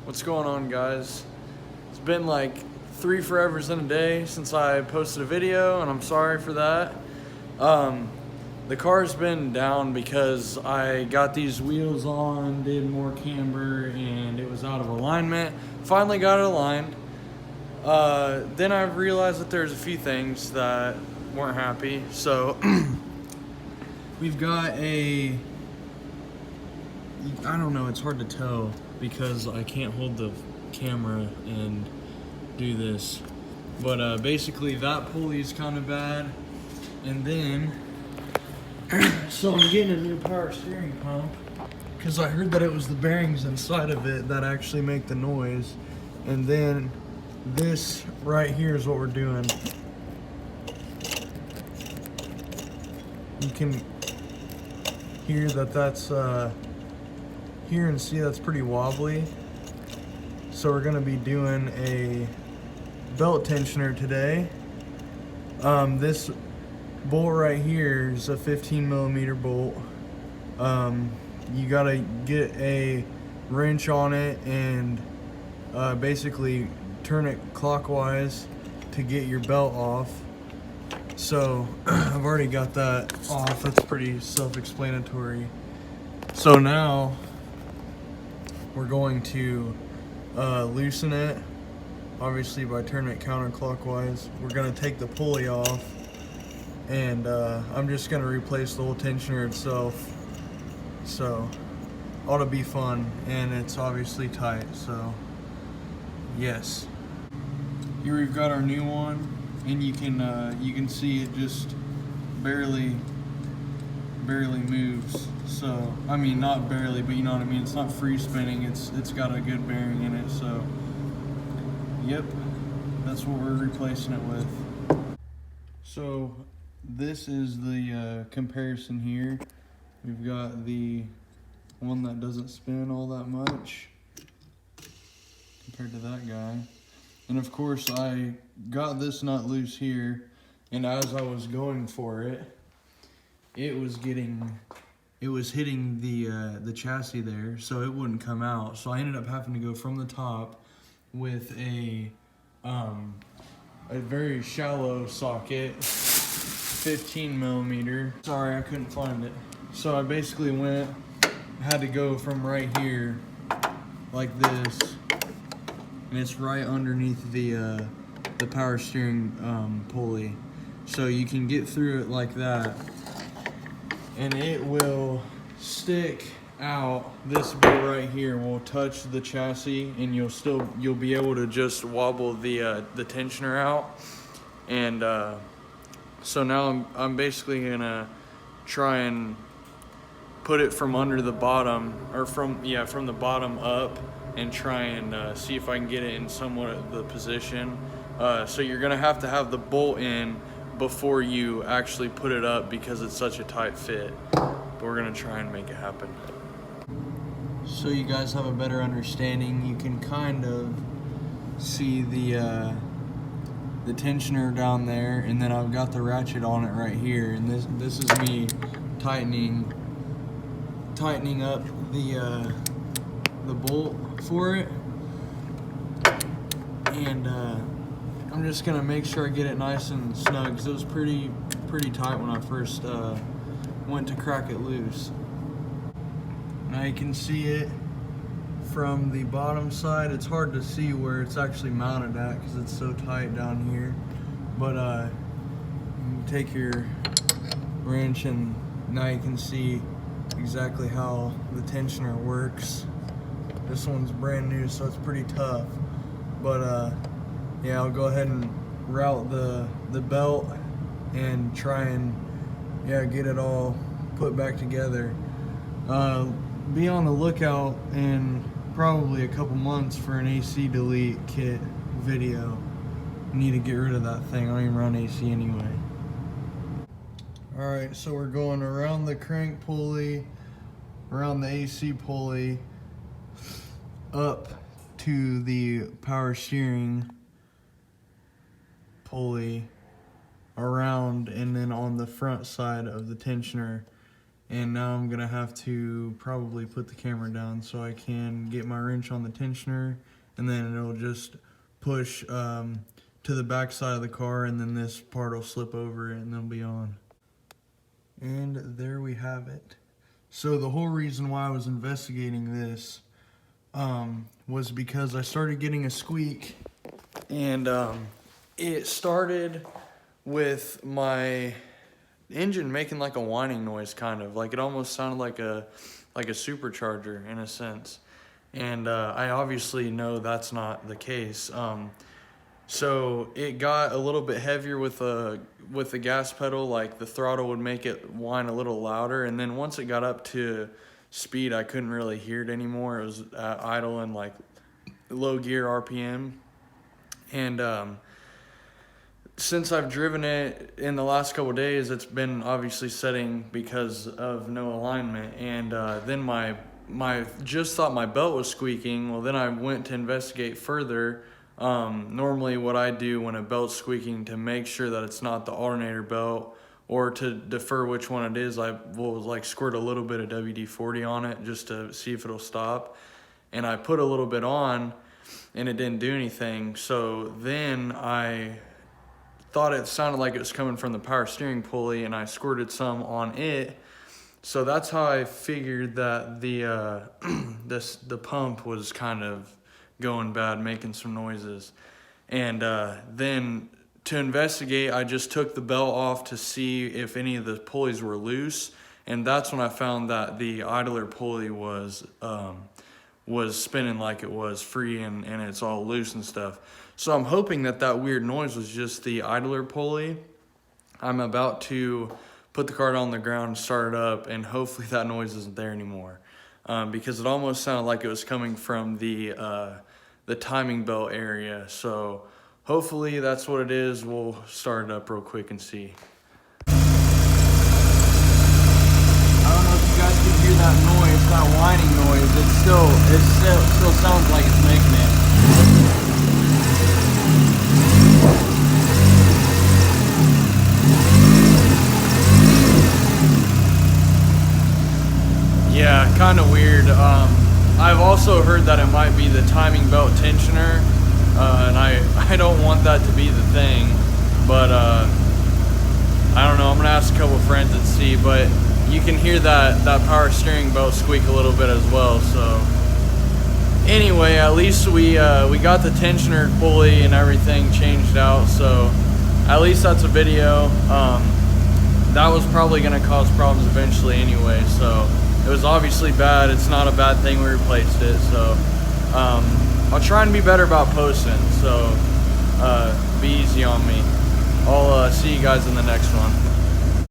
What's going on, guys? It's been like 3 forevers in a day since I posted a video, and I'm sorry for that. The car's been down because I got these wheels on, did more camber, and it was out of alignment. Finally got it aligned. Then I realized that there's a few things that weren't happy. So we've got I don't know, it's hard to tell because I can't hold the camera and do this. But basically that pulley's kind of bad. And then, so I'm getting a new power steering pump because I heard that it was the bearings inside of it that actually make the noise. And then this right here is what we're doing. You can hear that that's hear and see that's pretty wobbly. So we're gonna be doing a belt tensioner today. This bolt right here is a 15mm bolt. You gotta get a wrench on it and basically turn it clockwise to get your belt off. So I've already got that off. That's pretty self-explanatory. So now we're going to loosen it, obviously by turning it counterclockwise. We're going to take the pulley off, and I'm just going to replace the whole tensioner itself. So ought to be fun, and it's obviously tight, so yes. Here we've got our new one, and you can see it just barely moves. So I mean, not barely, but you know what I mean. It's not free spinning. It's got a good bearing in it. So yep, that's what we're replacing it with. So this is the comparison here. We've got the one that doesn't spin all that much compared to that guy. And of course I got this nut loose here, and as I was going for it, it was hitting the chassis there, so it wouldn't come out. So I ended up having to go from the top with a very shallow socket, 15mm. Sorry, I couldn't find it. So I basically had to go from right here like this, and it's right underneath the power steering pulley. So you can get through it like that, and it will stick out. This bolt right here will touch the chassis, and you'll be able to just wobble the tensioner out. And so now I'm basically gonna try and put it from under the bottom, or from the bottom up, and try and see if I can get it in somewhat of the position. So you're gonna have to have the bolt in before you actually put it up because it's such a tight fit. But we're gonna try and make it happen. So you guys have a better understanding, you can kind of see the tensioner down there, and then I've got the ratchet on it right here, and this is me tightening up the bolt for it. And I'm just gonna make sure I get it nice and snug, because it was pretty tight when I first went to crack it loose. Now you can see it from the bottom side. It's hard to see where it's actually mounted at because it's so tight down here. But you take your wrench, and now you can see exactly how the tensioner works. This one's brand new, so it's pretty tough. But yeah, I'll go ahead and route the belt and try and get it all put back together. Be on the lookout in probably a couple months for an AC delete kit video. I need to get rid of that thing. I don't even run AC anyway. Alright, so we're going around the crank pulley, around the AC pulley, up to the power steering pulley, around, and then on the front side of the tensioner. And now I'm gonna have to probably put the camera down so I can get my wrench on the tensioner, and then it'll just push to the back side of the car, and then this part will slip over and it'll be on. And there we have it. So the whole reason why I was investigating this was because I started getting a squeak, and it started with my engine making like a whining noise, kind of like it almost sounded like a supercharger in a sense. And I obviously know that's not the case. So it got a little bit heavier with the gas pedal, like the throttle would make it whine a little louder, and then once it got up to speed, I couldn't really hear it anymore. It was at idle and like low gear RPM. And since I've driven it in the last couple of days, it's been obviously setting because of no alignment. And then my just thought my belt was squeaking. Well, then I went to investigate further. Normally what I do when a belt's squeaking, to make sure that it's not the alternator belt, or to defer which one it is, I will like squirt a little bit of WD-40 on it just to see if it'll stop. And I put a little bit on and it didn't do anything. So then I thought it sounded like it was coming from the power steering pulley, and I squirted some on it. So that's how I figured that the pump was kind of going bad, making some noises. And then to investigate, I just took the belt off to see if any of the pulleys were loose, and that's when I found that the idler pulley was spinning like it was free, and it's all loose and stuff. So I'm hoping that that weird noise was just the idler pulley. I'm about to put the car on the ground and start it up, and hopefully that noise isn't there anymore, because it almost sounded like it was coming from the timing belt area. So hopefully that's what it is. We'll start it up real quick and see. I don't know if you guys can hear that noise, that whining noise. It still sounds like it's making it. Yeah, kind of weird. I've also heard that it might be the timing belt tensioner, and I don't want that to be the thing, but I don't know. I'm gonna ask a couple friends and see, but you can hear that power steering belt squeak a little bit as well. So anyway, at least we got the tensioner pulley and everything changed out, so at least that's a video. That was probably gonna cause problems eventually anyway, so it was obviously bad. It's not a bad thing we replaced it. So I'll try and be better about posting, so be easy on me. I'll see you guys in the next one.